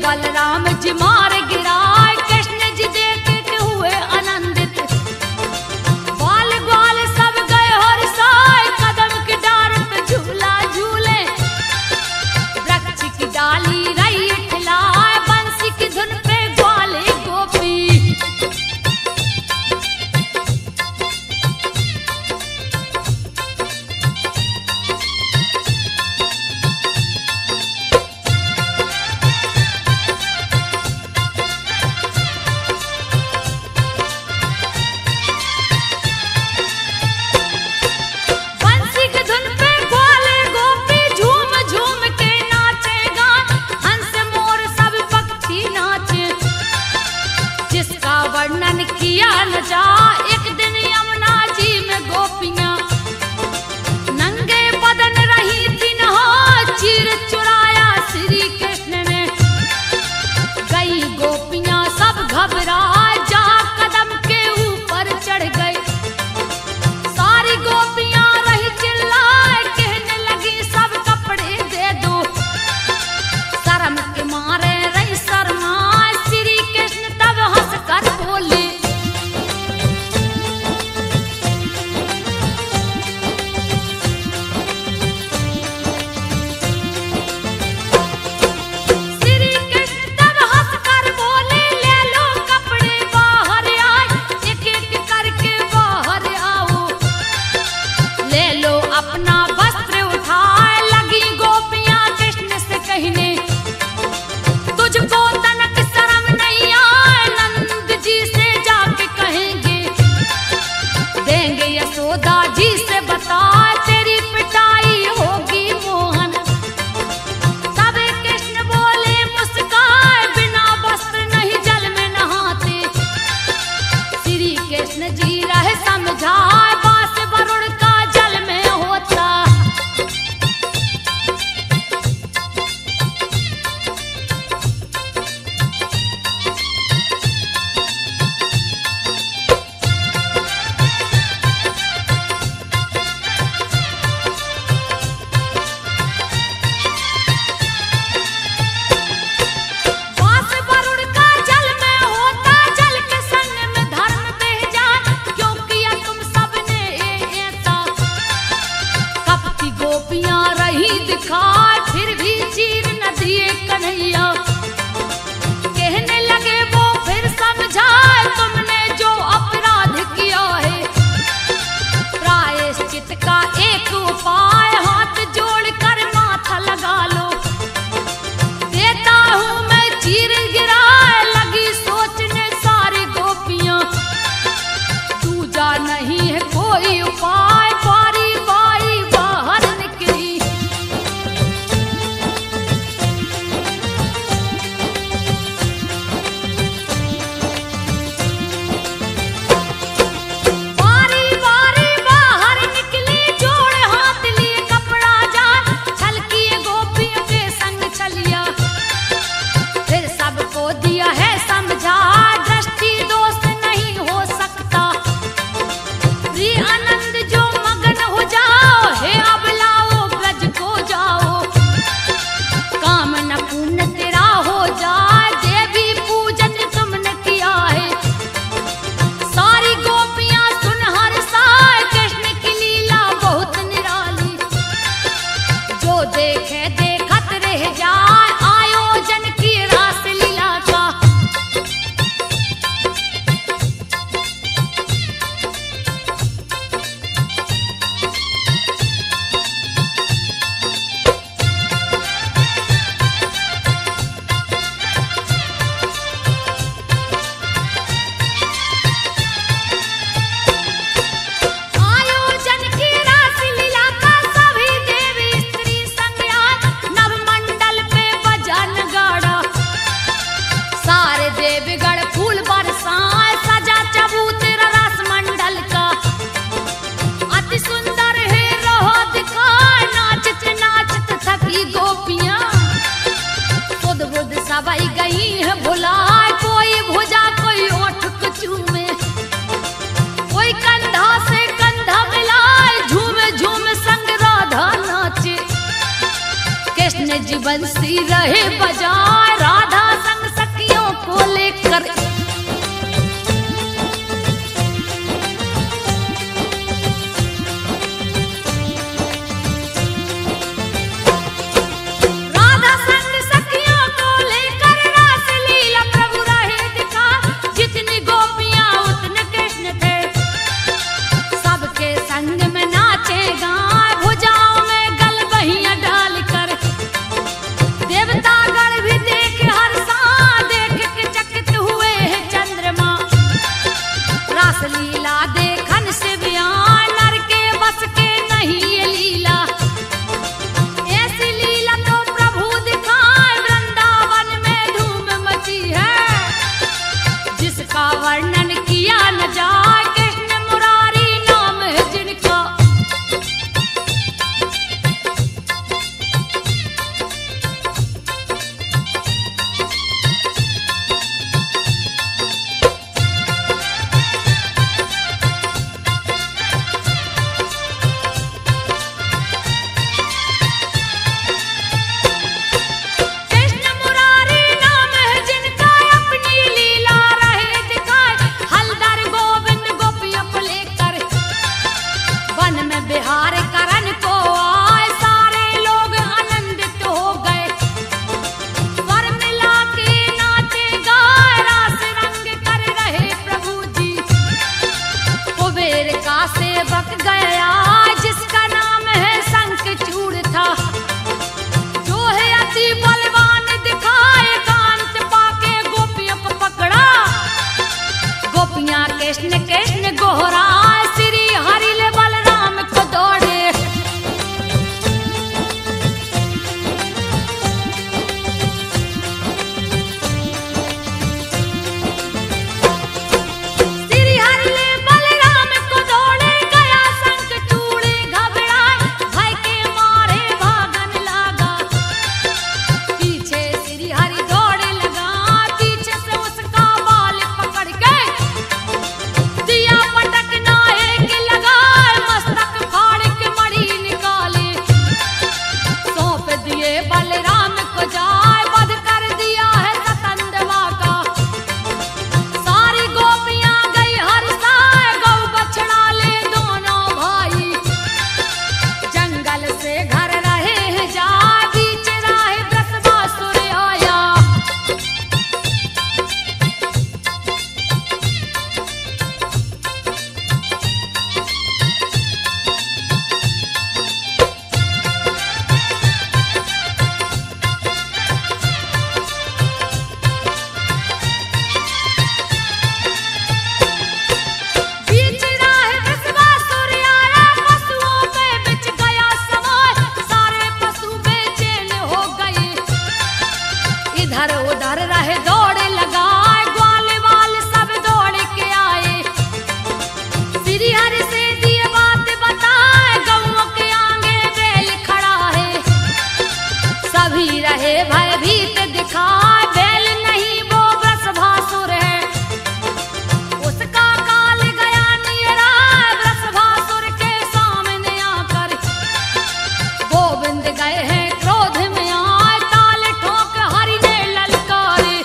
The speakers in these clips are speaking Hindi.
बलराम जी मार गिराए, कृष्ण जी देख के हुए आनंदित। बाल ग्वाल सब गए हर्षाए, कदम की डार पे झूला झूले। वृक्ष की डाली रही ठिलाए, बंसी की धुन पे ग्वाले गोपी। वर्णन किया न जा, एक दिन यमुना जी में गोपियां नंगे बदन रही थी नहा, चीर चुराया श्री कृष्ण ने। गई गोपियां सब घबराए, जा कदम के ऊपर चढ़ गई। सारी गोपियां रही चिल्लाए, कहने लगी सब कपड़े दे दो। शर्म के मारे रही शर्माए, श्री कृष्ण तब हंसकर बोले। श्री कृष्ण तब हंसकर बोले, ले लो कपड़े बाहर आए, एक एक करके बाहर आओ। ले लो अपना वस्त्र उठाए, लगी गोपियां कृष्ण से कहने। तुझको तनक शर्म नहीं आए, नंद जी से जाके कहेंगे। देंगे यशोदा जी से बता, तेरी पिटाई होगी मोहन। तब कृष्ण बोले मुस्काए, बिना वस्त्र नहीं जल में नहाते। श्री कृष्ण जी रहे समझाए, बास वरुण का जल में होता। बास वरुण का जल में होता, जल के संग में धर्म बह जाए। क्यों किया तुम सबने ऐसा? कपटी गोपियां रही दिखाए, फिर भी चीर न दिए कन्हैया। कहने लगे वो फिर समझाए, तुमने जो अपराध किया है। प्रायश्चित का एक उपाय, हाथ जोड़कर माथा लगा लो। देता हूँ मैं चीर गिराए, लगी सोचने सारी गोपियां। दूजा नहीं है कोई उपाय, बारी बारी बाहर निकली। बारी बारी बाहर निकली, जोड़े हाथ लिए कपड़ा जा, छल किए गोपियों के संग छलिया। फिर सबको दिया है समझा, दृष्टि दोष नहीं हो सकता। प्रिय आनंद जो मगन हो जाओ, हे अब लाओ ब्रज को जाओ। काम न पुण्य तेरा हो जाए, देवी पूजन तुमने किया है। सारी गोपियां सुन हर्षाए, कृष्ण की लीला बहुत निराली। जो देखे देखत रह जाए, आयोजन की रास लीला का। आयोजन की रास लीला का सभी देवी स्त्री संग आए, नवमंडल पे बजा नगाड़ा। सारे देवगण फूल बरसाए, सजा चबूतरा रस मंडल का। अति सुंदर है रहो दिखाए, नाचत नाचत थकी गोपियां। खुद बुद्ध सबाई गई है भुलाए, कोई भुजा कोई ओठ को चूमे। कोई कंधा से कंधा मिलाए, झूमे झूमे संग राधा नाचे। कृष्ण जी बंसी रहे बजाए, राधा इधर उधर रहे दौड़ लगाए, ग्वाल वाल सब दौड़ के आए। श्री हरि से दिए बात बताए, गऊ के आगे बैल खड़ा है। सभी रहे भयभीत दिखाए, बैल नहीं वो वृषभासुर है। उसका काल गया नियरा, वृषभासुर के सामने आकर गोविंद गए हैं क्रोध में आए, ताल ठोक हरि ने ललकारे।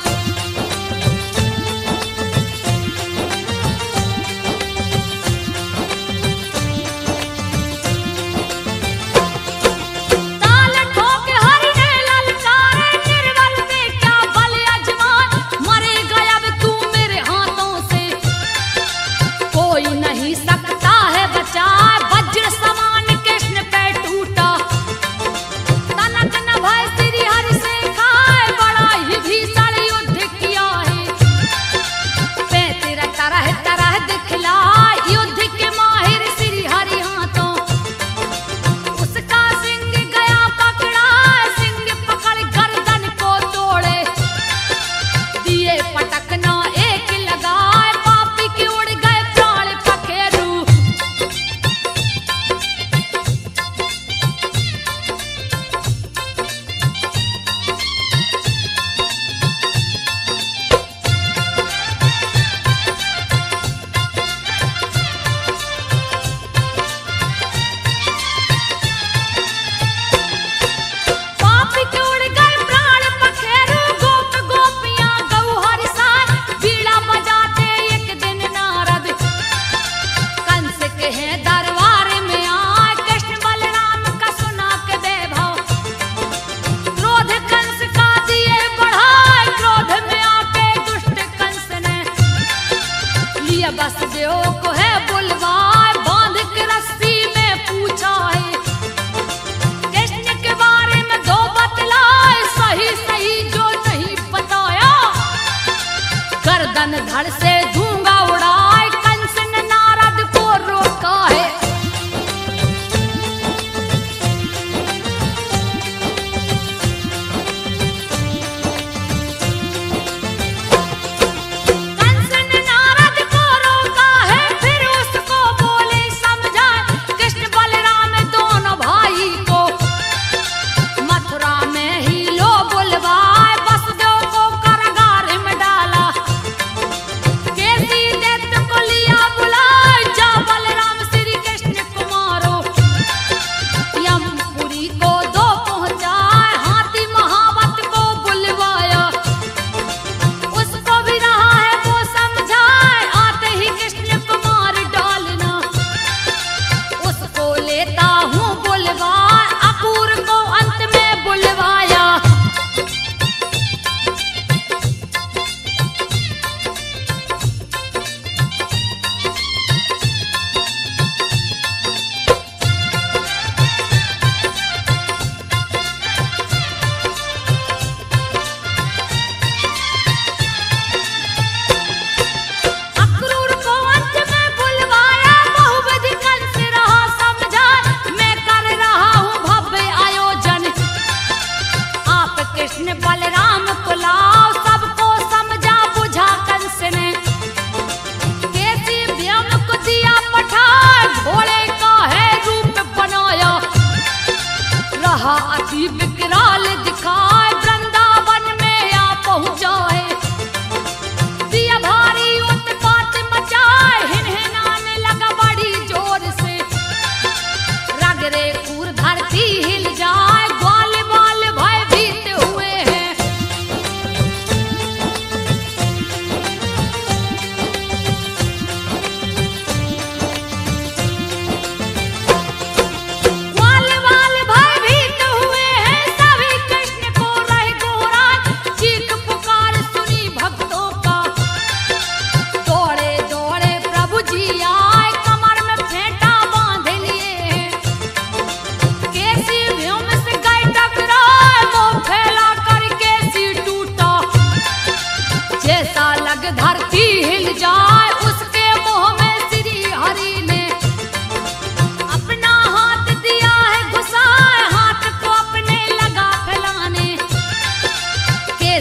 ताल ठोक हरि ने ललकारे, निर्बल में क्या बल अजमान, मरे गया अब तू मेरे हाथों से, कोई नहीं सकता है बचा। वज्र समान कृष्ण पे टूटा, तनक न भय श्री हरि से खाए, बड़ा ही भीषण युद्ध किया है। पैंतीर तरह तरह दिखलाए, युद्ध के माहिर श्री हरि हाथों। उसका सिंह गया पकड़ा, सिंह पकड़ गर्दन को तोड़े। दिए पटकना एक लगाए, पापी के उड़ गए प्राण पखेरु। पापी के उड़ गए प्राण पखेरु, गोप गोपियां गौ हरि साथ, बीड़ा बजाते एक दिन नारद। कंस के हैं दरबार में आए, कृष्ण बलराम का सुना के वैभव। क्रोध कंस का दिए बढ़ाए, क्रोध में आके दुष्ट कंस ने लिए वसुदेव को है बुलवाए, बांध के रस्सी में पूछा है। कृष्ण के बारे में दो बतलाए, सही सही जो नहीं बताया। गर्दन धड़ से धूंगा उड़ाए, कंस ने नारद को रोका है। कंस ने नारद को रोका है, फिर उसको बोले समझाए, कृष्ण बलराम दोनों भाई को मथुरा में ही लो बुलवाए। वसुदेव को कारागार में डाला, केसी दैत्य को लिया बुलाए, जा बलराम श्री कृष्ण को मारो। यमपुरी को दो पहुंचाए, हाथी महावत को बुलवाया। उसको भी रहा है वो समझाए, आते ही कृष्ण को मार डालना। उसको लेता हूँ बुलवाए, अपूर को अंत में बुलवाया। अक्रूर को अंत में बुलवाया, बहुविधि कंस रहा समझाए, मैं कर रहा हूँ भव्य आयोजन। आप कृष्ण बलराम को लाओ, सबको समझा बुझा कंस ने। केसी व्योम को दिया पठाए, घोड़े का है रूप बनाया। रहा अति विकराल दिखाए, वृंदावन में आ पहुंचा है। दिया भारी उत्पात मचाए, हिनहिनाने लगा बड़ी जोर से। रगरे खूर धरती हिल जाए, ग्वाल बाल भयभीत हुए हैं। ग्वाल बाल भयभीत हुए हैं, सभी कृष्ण को रह गोहराए। चीख पुकार सुनी भक्तों का, दौड़े दौड़े प्रभु जी आए, कमर में फेंटा बांध लिए हैं। केसी व्योम से गए टकराए, मुंह फैला कर केसी टूटा। जैसा लग धरती हिल जाए, उसके मुंह में श्री हरि ने अपना हाथ दिया है घुसाए, हाथ को अपने लगा फैलाने।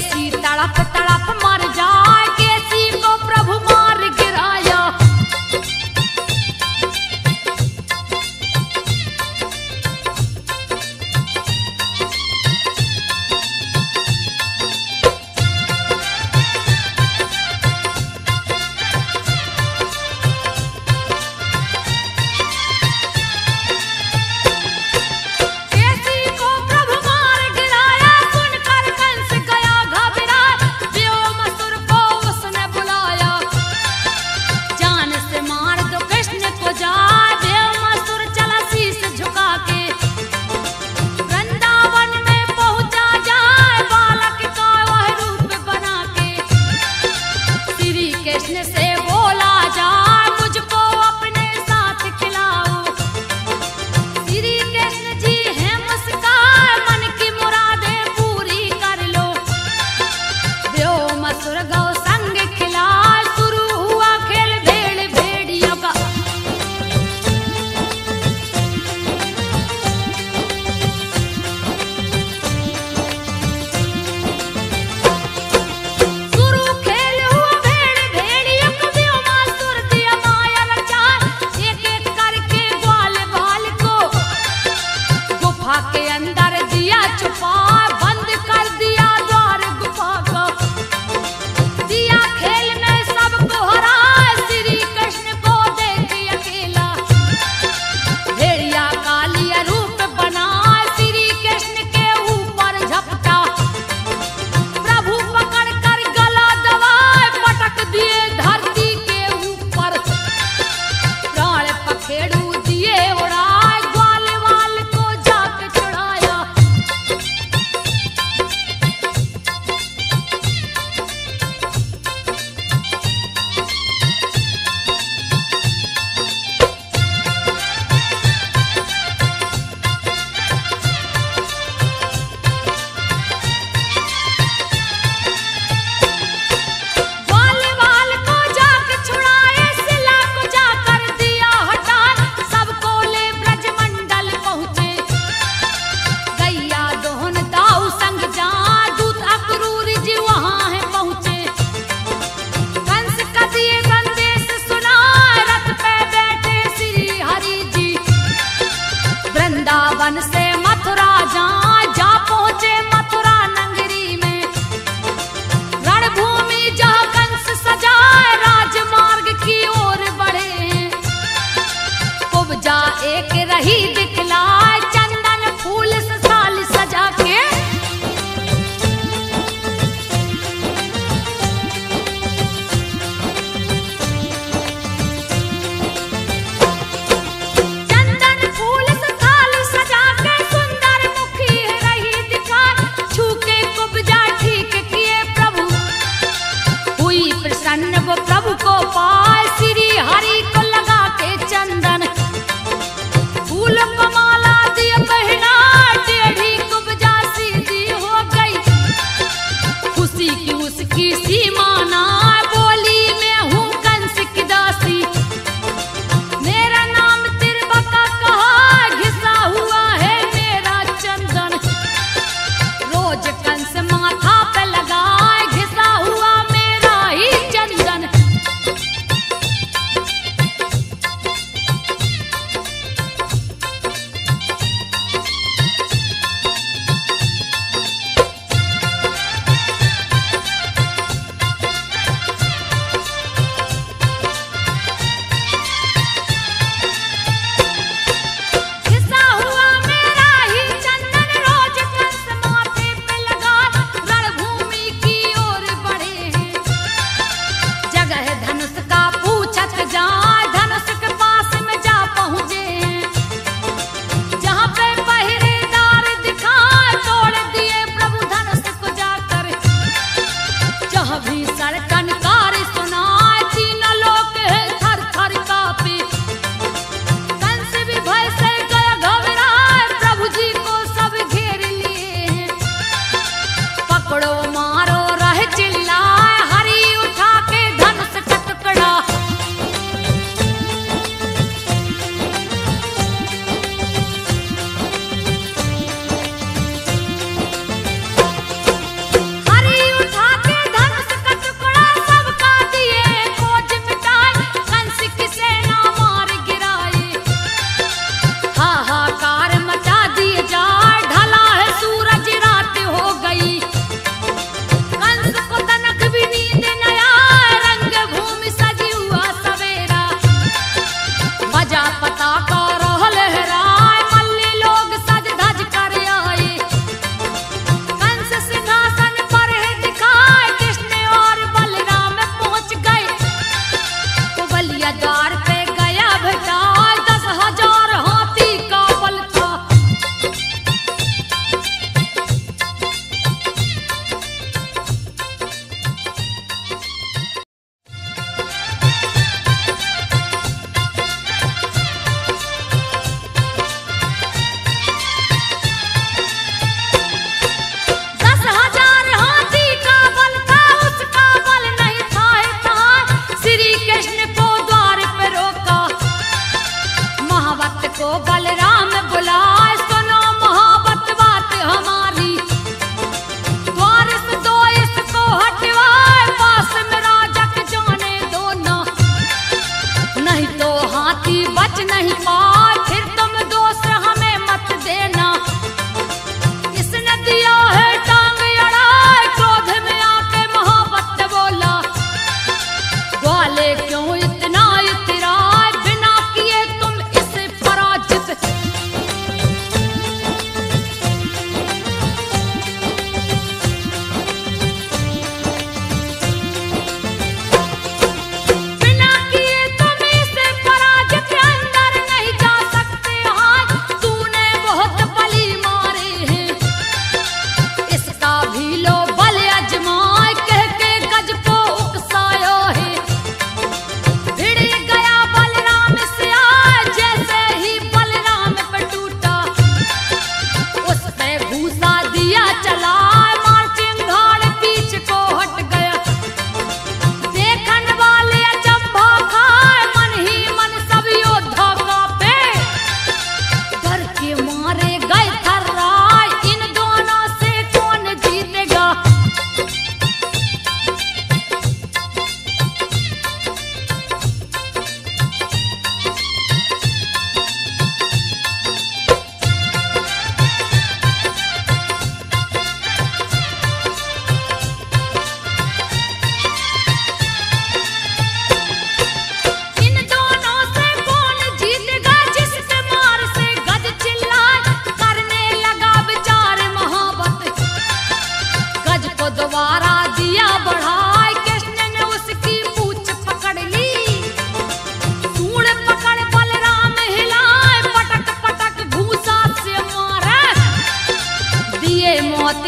केसी तड़प तड़प मर जाए, केसी को प्रभु मार गिराया। वृंदावन से मथुरा जा पहुंचे मथुरा नगरी में, रणभूमि जहाँ कंस सजाए राजमार्ग की ओर बढ़े। कुब्जा एक रही दिखलाए चंदन फूल से साल सजा के, वो प्रभु को पाए श्री हरि को लगा के चंदन, फूल को माला दिए पहना, टेढ़ी कुब्जा सीधी हो गई। खुशी की उसकी सीमा ना, बोली मैं हूँ कंस की दासी, मेरा नाम तिरबका कहा, घिसा हुआ है मेरा चंदन। रोज कंस माथा पे लगाए, घिसा हुआ मेरा ही चंदन।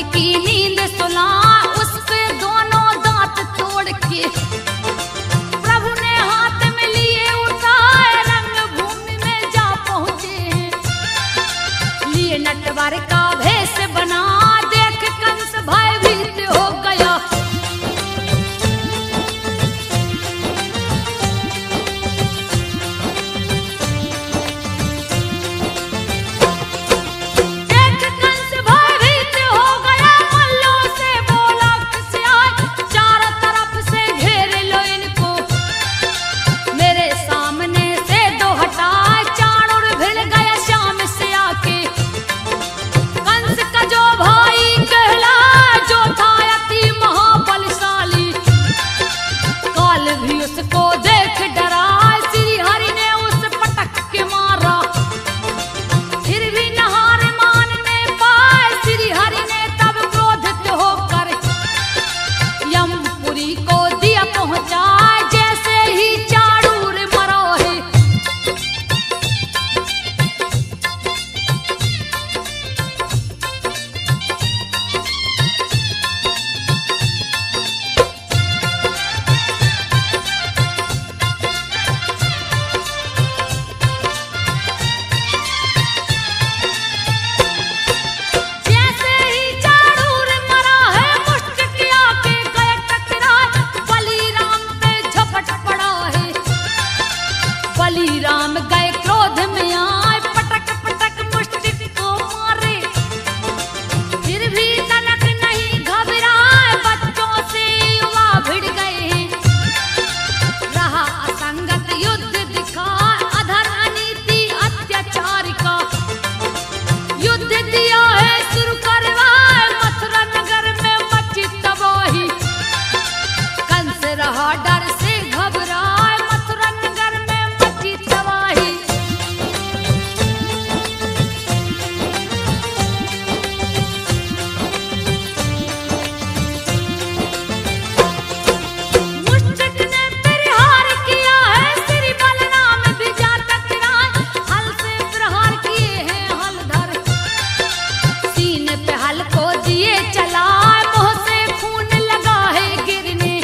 की नींद सुला, उस पे दोनों दांत तोड़ के प्रभु ने हाथ में लिए उठाए, रंग भूमि में जा पहुंचे हैं। लिए नटवर का भेष बना, देख कंस भयभीत हो गया। बलिराम गए क्रोध में आए, पटक पटक मुष्टिक को मारे, फिर भी तनक नहीं घबराए, बच्चों से युवा भिड़ गए। रहा असंगत युद्ध दिखा, अधर अनीति अत्याचार का, युद्ध दिया है शुरू करवाए, मथुरा नगर में मची तबाही। कंस रहा डर से घबराए, मथुरा नगर में मची तबाही। मुष्टिक ने प्रहार किया है, श्री बलराम भी जा टकराए, हल से प्रहार किए हैं हलधर, सीने पे हल को दिए चलाए, मुंह से खून लगा है गिरने,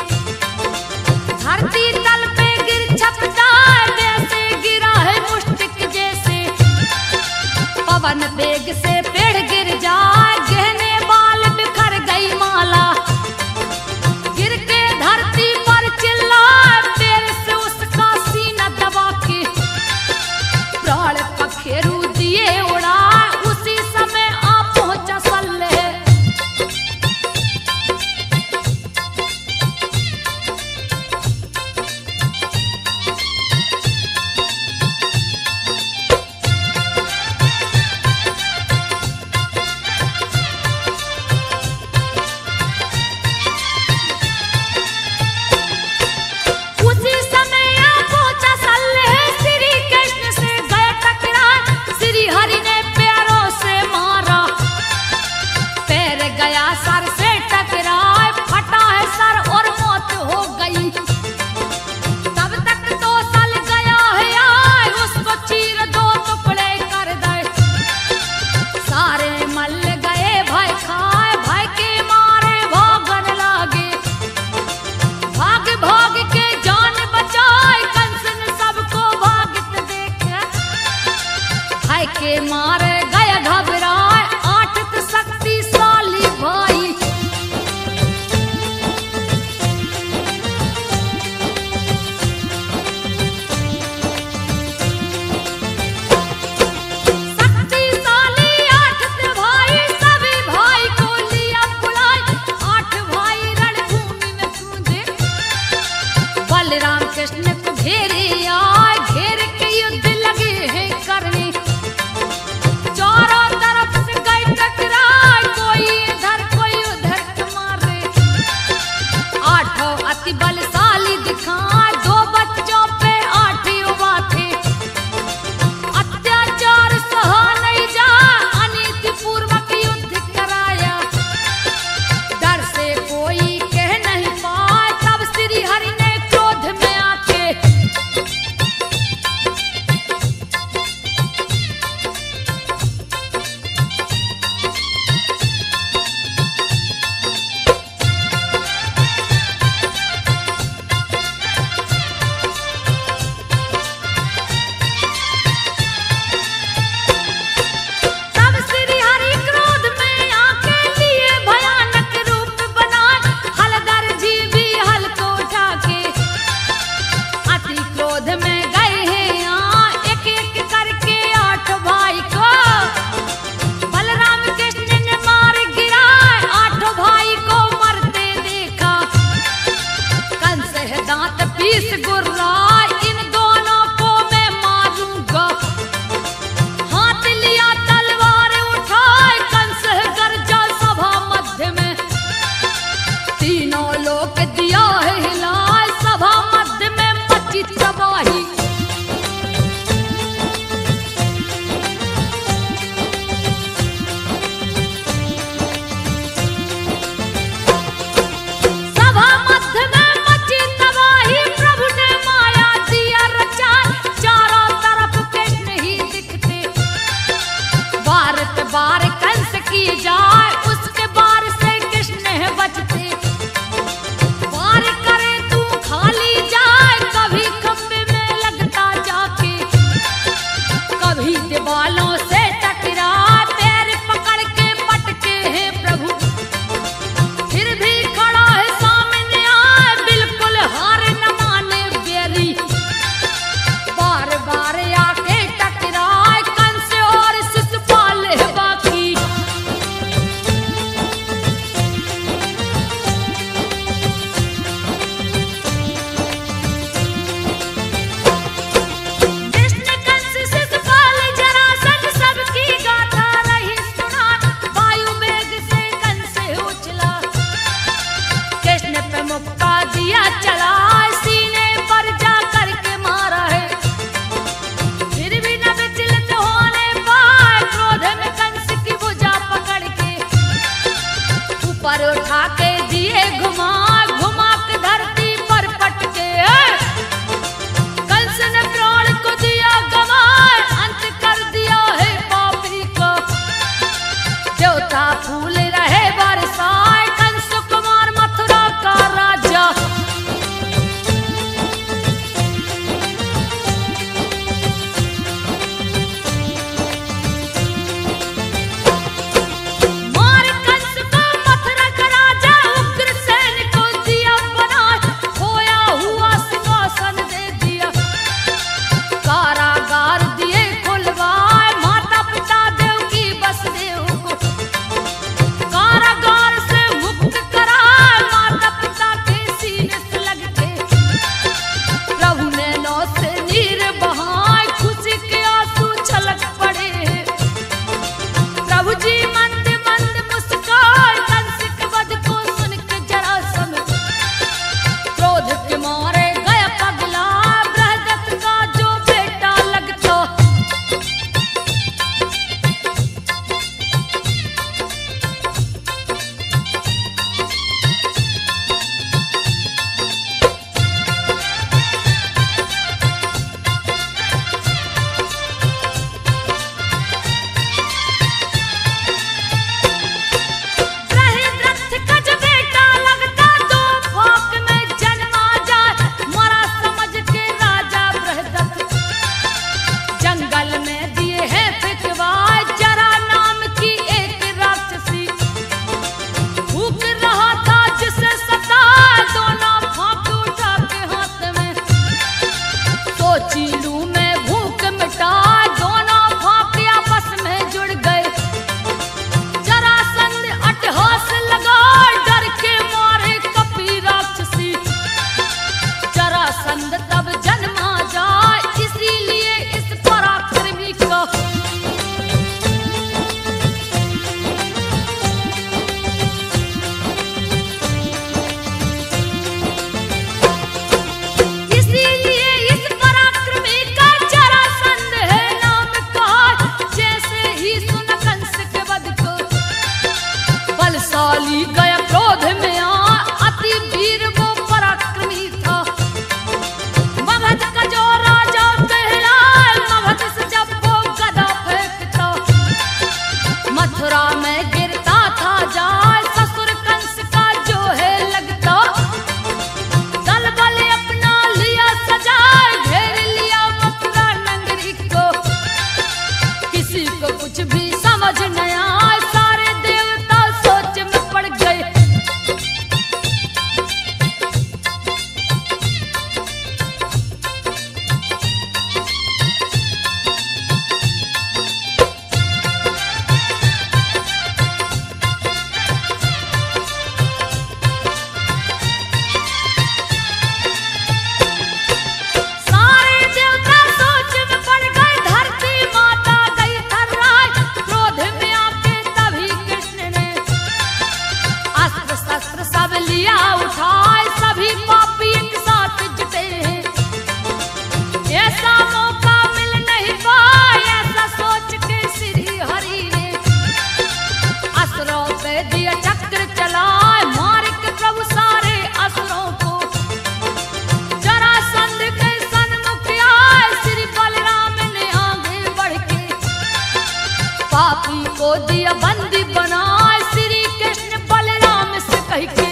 धरती तल पे गिर छपटाए, वैसे गिरा है मुष्टिक जैसे, पवन वेग से पेड़ गिर जाए, गहने बाल बिखर गई माला, गिर के धरती पर चिल्लाए, पैर से उसका सीना दबा के प्राण पखेरु दिए उड़ाए, उसी समय आ पहुंचा सल्लेह। उसी समय आ पहुंचा सल्लेह, श्री कृष्ण से गए टकराए, श्री हरि ने पैरों से मारा, पैर गया सर से टकराए, फटा है सर और मौत हो गई। तब तक तो सल गया है आए, उसको चीर दो टुकड़े कर दे, सारे मल गए भय खाए, भय के मारे भागन लागे, भाग भाग के जान बचाए, कंस ने सबको भागित देखे, भय के मारे गए घबराए, आठित शक्तिशाली भाई। शक्तिशाली आठित भाई, सभी भाई को लिया बुलाए, 8 भाई रणभूमि में कूदे, बलराम कृष्ण को घेरे आए, घेर के युद्ध लगे हैं करने, चारों तरफ से गए टकराए, कोई इधर कोई उधर मारे, 8 अति बलशाली दिखाए, 2 बच्चों पे 8 युवा थे, अत्याचार सहा नहीं जा, अनीति पूर्वक युद्ध कराया, डर से कोई कह नहीं पाए, तब श्री हरि ने क्रोध में आके दिया बंदी बनाए श्री कृष्ण बलराम से कह के।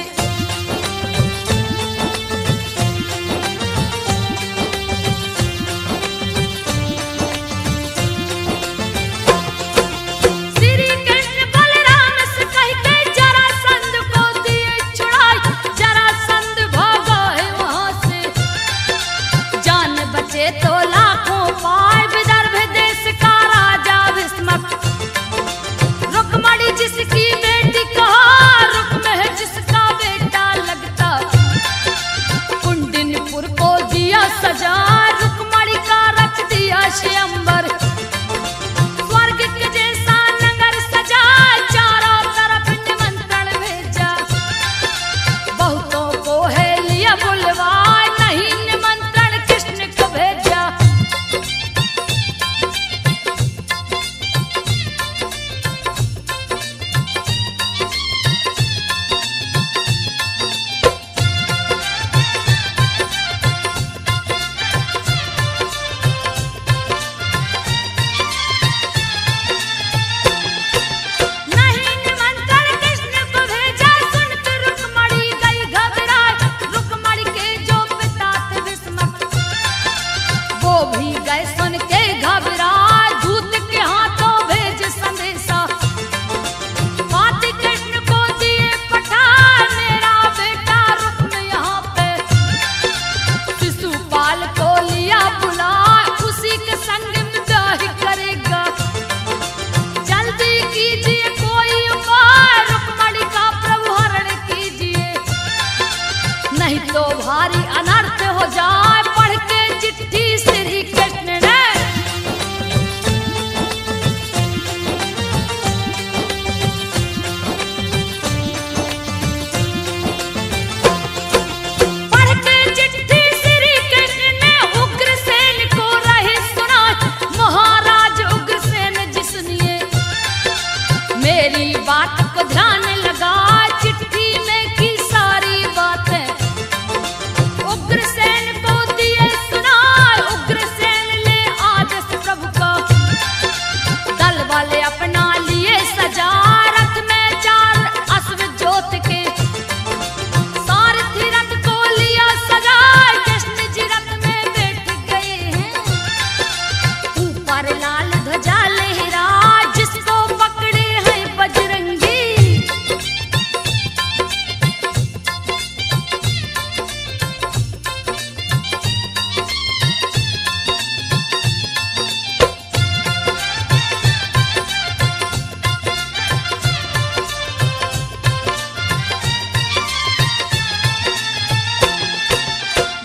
श्री कृष्ण बलराम से कह के जरासंध को दिए छुड़ाए, जरासंध भागा है वहां से, जान बचे तो लाखों पाए। विदर्भ देश का राजा भीष्मक, रुक्मणी जिसकी बेटी कहा, रुक्म है जिसका बेटा लगता, कुंडिनपुर को दिया सजा, रुक्मणी का रख दिया स्वयंवर, स्वर्ग के जैसा नगर सजा, चारों तरफ निमंत्रण भेजा, बहुतों को है लिया बुलवाए, नहीं निमंत्रण कृष्ण को भेजा। नहीं निमंत्रण कृष्ण को भेजा, सुनकर रुक्मणी गई घबराए, रुक्मणी के जो पिता थे भीष्मक, वो भी गए सुन के घबराए, दूत के हाथों भेज संदेशा, बात कृष्ण को दिए पठाए, मेरा बेटा रुक्म यहाँ पे, शिशुपाल को लिया बुलाए, उसी के संग विवाह करेगा, जल्दी कीजिए कोई उपाय, रुक्मणी का प्रभु हरण कीजिए, नहीं तो भारी अनर्थ हो जाए। पढ़ के चिट्ठी श्री कृष्ण ने पढ़ के चिट्ठी श्री कृष्ण ने उग्रसेन को रहे सुनाए, महाराज उग्रसेन जी सुनिए, मेरी बात को ध्यान लगा, चिट्ठी में की सारी बातें उग्रसेन को दिए सुनाए, उग्रसेन ले आदेश प्रभु का, दल वाले अपना लिए सजा, रथ में 4 अश्व जोत के, सारथी रथ को लिया सजा, कृष्ण जी रथ में बैठ गए हैं, ऊपर लाल ध्वजा लहरा, जिसको पकड़े हैं बजरंगी,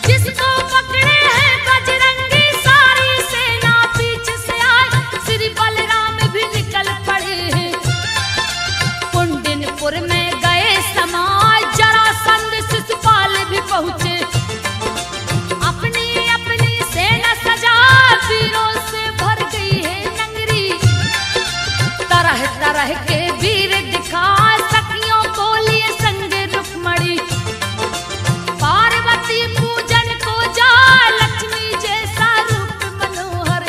जिसको पकड़े हैं बजरंगी, सारी सेना पीछे से आए, श्री बलराम भी निकल पड़े हैं, कुंडिनपुर में गए समाज, जरासंध शिशुपाल भी पहुंचे, अपनी अपनी सेना सजा, वीरों से भर गई है नगरी, तरह तरह के वीर दिखा, सखियों को लिए संग रुक्मणी, पार्वती पूजन को जा, लक्ष्मी जैसा रूप मनोहर,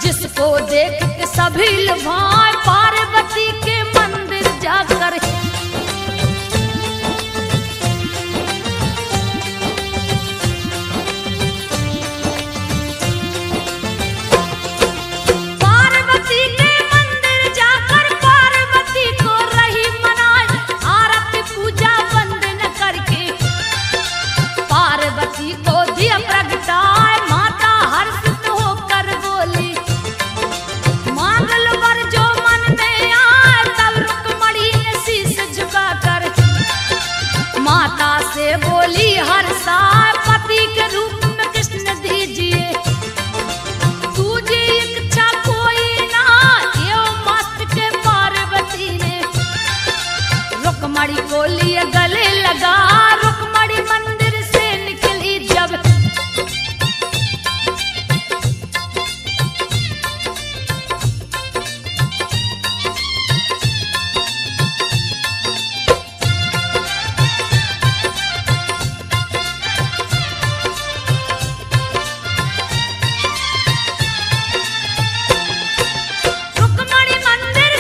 जिसको देख के सभी लुभाए, पार्वती के मंदिर जाकर पार्वती के मंदिर जाकर पार्वती को रही मनाए, आरती पूजा वंदन करके, पार्वती को दिया प्रगटाए, माता हर्षित होकर बोली, मांग लो वर जो मन में आए, तब रुक्मणी ने शीश झुकाकर माता से बोली, हर्षा पति के रूप में कृष्ण दीजिए, तुझे इच्छा कोई ना, यो मस्त के पार्वती ने, रुक्मणी को लिए गले लगा, रुक्मणी मंदिर से निकली जब, रुक्मणी मंदिर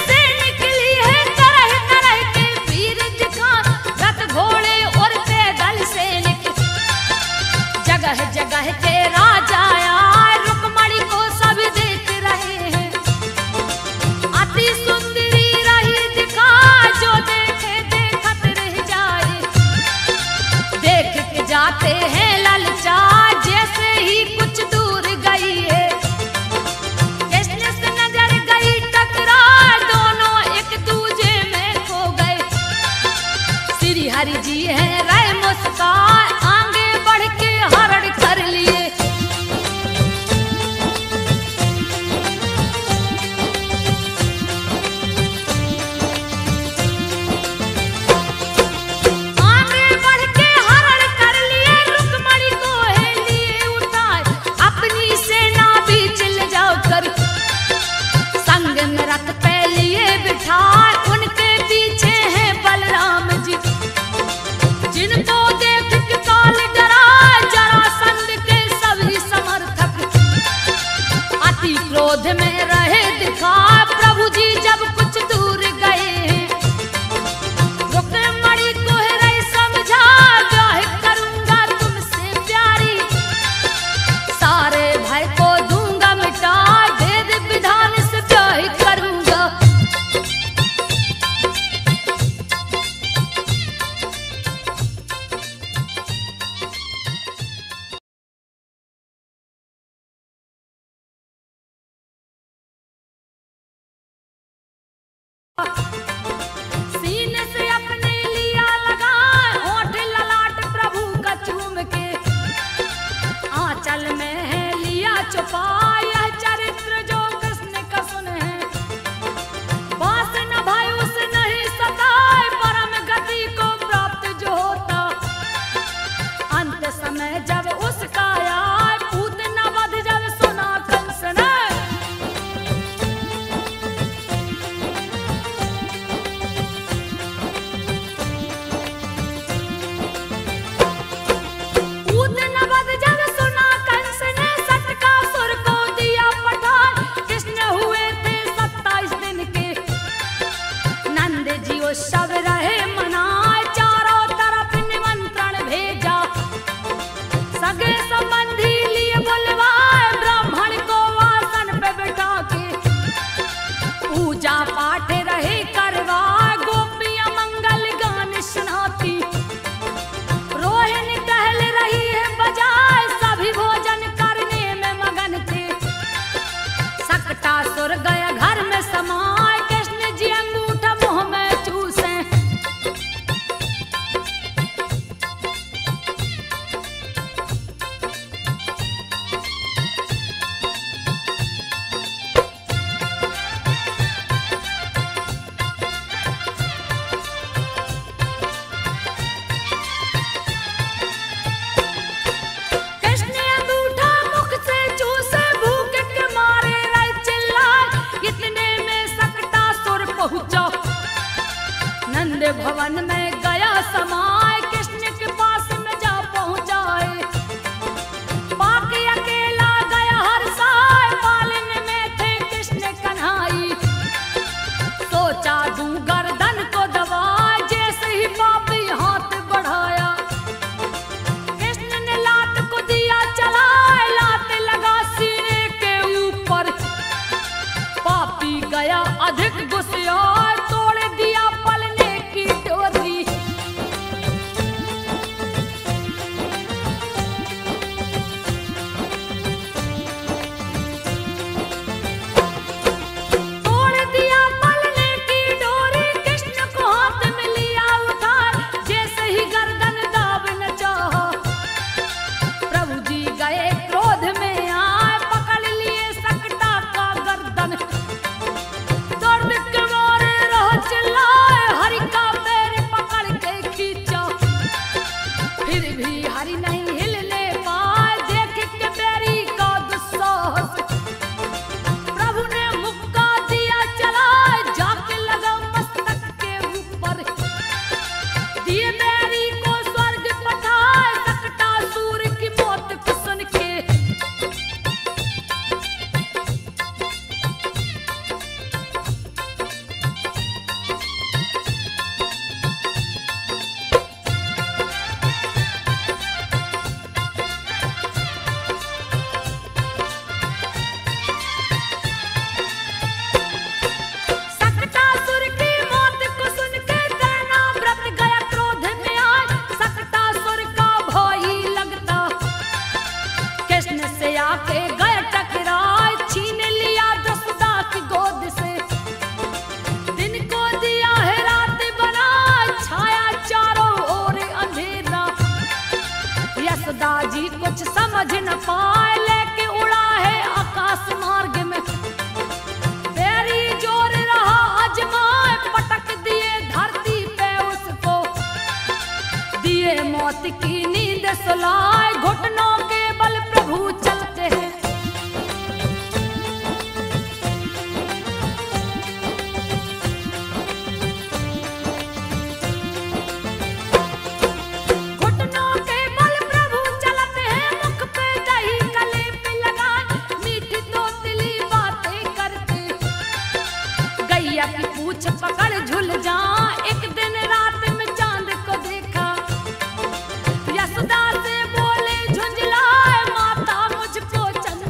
सीने से अपने लिया लगाए होठ ललाट प्रभु का चूम के आंचल में है लिया छुपाए यह चरित्र जो कृष्ण का सुन है बास न भाई उसे नहीं सताए परम गति को प्राप्त जो होता अंत समय जब उसका आए पूत न वध जब सुना कंस ने पूत न वध जब सुना कंस ने सटकासुर को दिया पठान कृष्ण हुए थे 27 दिन के नंद जी उत्सव रहे मनाए चारों तरफ निमंत्रण भेजा सगे संबंधी लिए बुलवाए ब्राह्मण को आसन पे बैठा के पूजा पाठ रहे करवाए गोपियां मंगल गान सुनाती रोहिणी टहल रही है बजाए सभी भोजन करने में मगन थे सकटासुर गया घर में समाए कृष्ण जी अंगूठा मुंह में चूसे कृष्ण अंगूठा मुख से चूसे भूख के मारे रहे चिल्लाए इतने में सकटासुर पहुंचा नंद भवन में गया समाए कृष्ण के पास में जा पहुंचाए बाकी अकेला गया हर साय पालन में थे कृष्ण कन्हाई सोचा दूं गर्दन को दबाए जैसे ही पापी हाथ बढ़ाया कृष्ण ने लात को दिया चलाए लात लगा सीने के ऊपर पापी गया अधिक गुस्सा तोड़ दिया पलने की डोरी तोड़ दिया पलने की डोरी कृष्ण को हाथ में लिया उठा जैसे ही गर्दन दाब न चाहा प्रभु जी गए क्रोध में आए पकड़ लिए सकटा का गर्दन दर्द के मारे रह चिल्लाए हरि का पैर पकड़ के खींचा फिर भी हरि नहीं हिलने पाए देख के बैरी का दुस्साहस प्रभु ने मुक्का दिया चलाए जाके लगा मस्तक के ऊपर दिए बैरी को स्वर्ग पठाए सकटासुर की मौत को सुन के सकटासुर की मौत को सुन के करना व्रत गया क्रोध में आज सकटासुर का भाई लगता कृष्ण से आके गए टकराए छीन लिया जसोदा की गोद से दिन को दिया है रात बनाए छाया चारों ओर अंधेरा यशोदा जी कुछ समझ न पाए लेके उड़ा है आकाश मार्ग में बैरी जोर रहा अजमाए पटक दिए धरती पे उसको दिए मौत की नींद सुलाए घुटनों के बल प्रभु चलते हैं घुटनों के बल प्रभु चलते हैं मुख पे दही गले पे लगाए मीठी तोतली बातें करते गैया की पूछ पकड़ झुल जा एक दिन रात में चांद को देखा यशोदा से बोले झुंझलाए माता मुझको चंद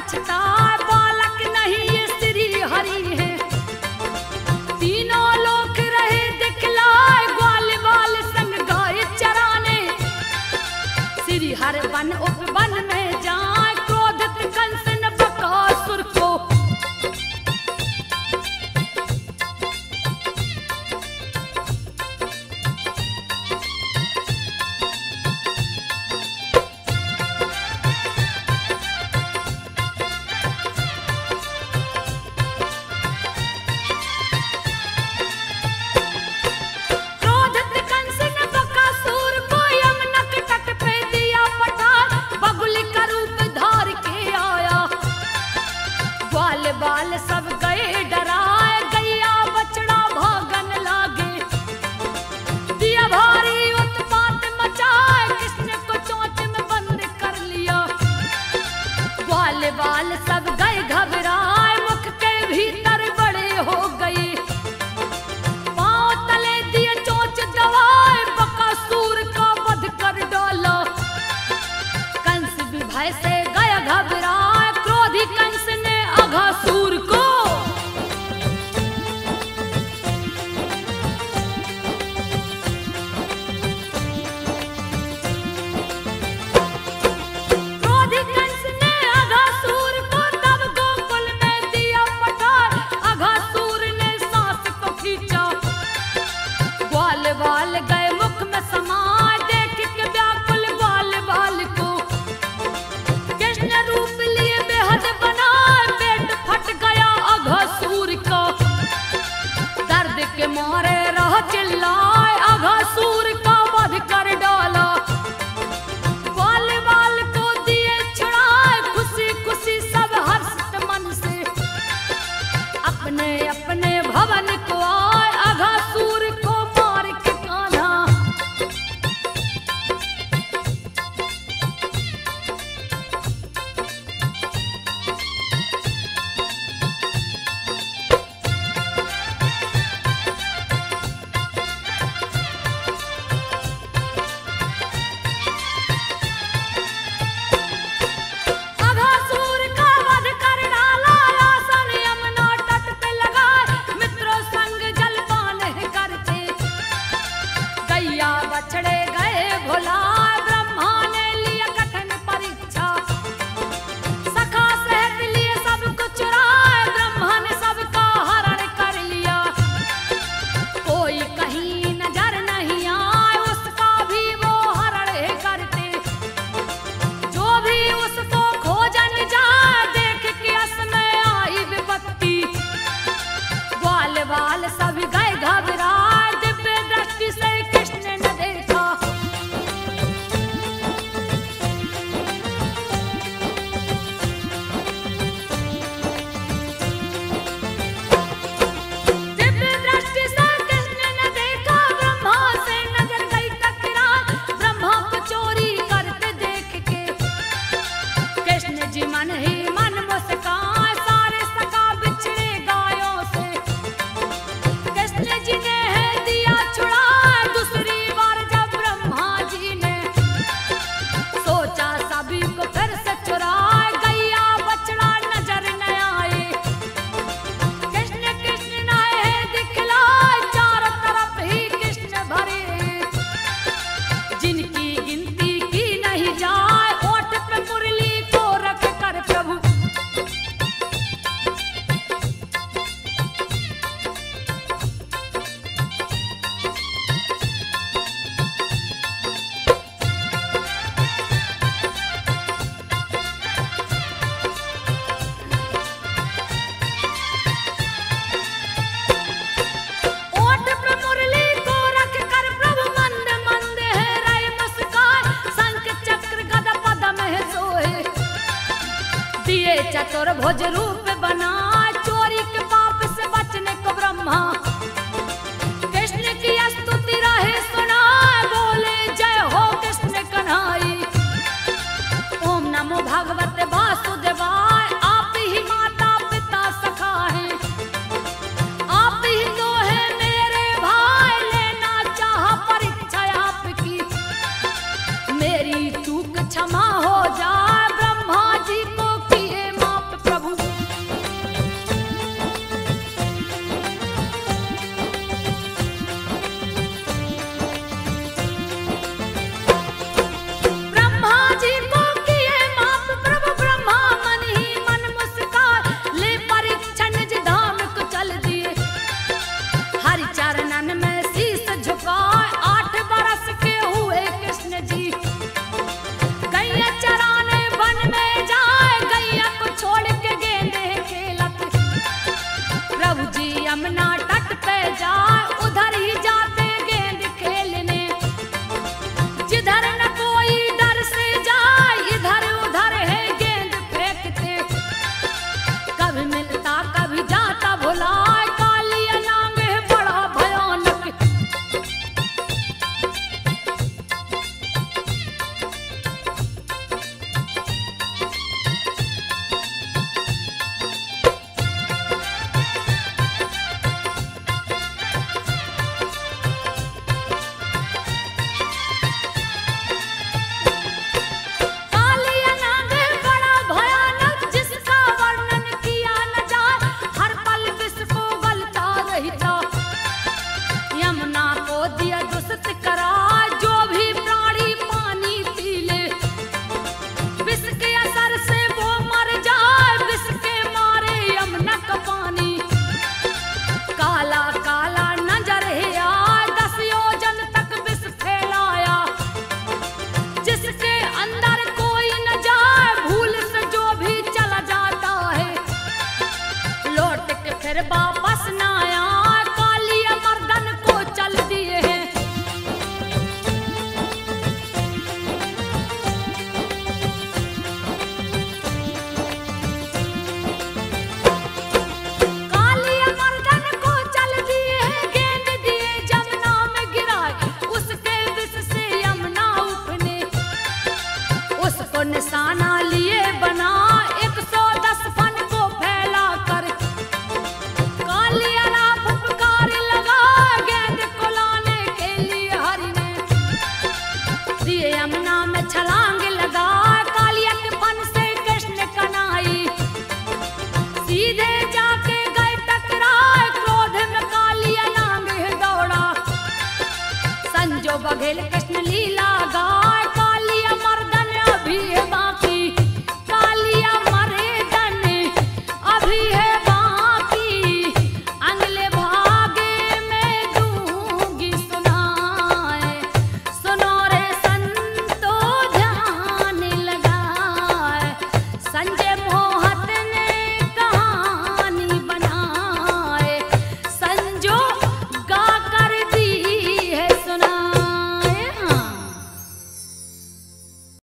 पछताए, बालक नहीं ये श्री हरि है। तीनों लोक रहे दिखलाए, ग्वाल बाल संग गाय चराने। श्री हर वन उपवन में जाए, क्रोधित कंस न बकासुर को। बाल सब गए डराए, गैया बछड़ा भागन लागे। दिया भारी उत्पात मचाए, कृष्ण को चोंच में बंद कर लिया। ग्वाल बाल सब गए घबराए, मुख के भीतर बड़े हो गए। पांव तले दिए चोंच दबाए, बकासुर का वध कर डाला। कंस भी भय से गया घबराए, क्रोधी कंस ने अघासुर को। क्रोधी कंस ने अघासुर को तब गोकुल में दिया पठार। अघासुर ने सांस को खींचा, ग्वाल बाल गए मुख में समाए। देख के व्याकुल ग्वाल बाल को, कृष्ण रूप लिए बेहद बना, फट गया अघासुर का। दर्द के मारे रह चिल्लाए, अघासुर का वध कर डाला। ग्वाल बाल को दिए छुड़ाए, खुशी खुशी सब हर्षित मन से अपने अपने भवन को आए। अघासुर को मार के कान्हा, बछड़े गए भुलाए। ब्रह्मा ने लिया कठिन परीक्षा, सखा सहित लिए सब कुछ चुराए। ब्रह्मा ने सबका हरण कर लिया, कोई कहीं नजर नहीं आए, उसका भी वो हरण करते। जो भी उसको खोजन जाए, देख के अस में आई विपत्ति। ग्वाल बाल सब गए घबराए, दिव्य दृष्टि से कृष्ण ने देखा। दिव्य दृष्टि से कृष्ण ने देखा, ब्रह्मा से नजर गई टकरा। ब्रह्मा को चोरी करते देख के कृष्ण जी मन ही मन मुस्काए। सारे सखा बिछड़े गायों से, कृष्ण जी ने दिया छुड़ा। दूसरी बार जब ब्रह्मा जी ने सोचा सभी को फिर से चुराए, गैया बछड़ा नजर न आए। कृष्ण कृष्ण नए दिखलाए, चारों तरफ ही कृष्ण भरे, जिनकी गिनती की नहीं जाए। ओठ पे मुरली को रख कर प्रभु चतुर्भुज रूप बना, चोरी के पाप से बचने को ब्रह्मा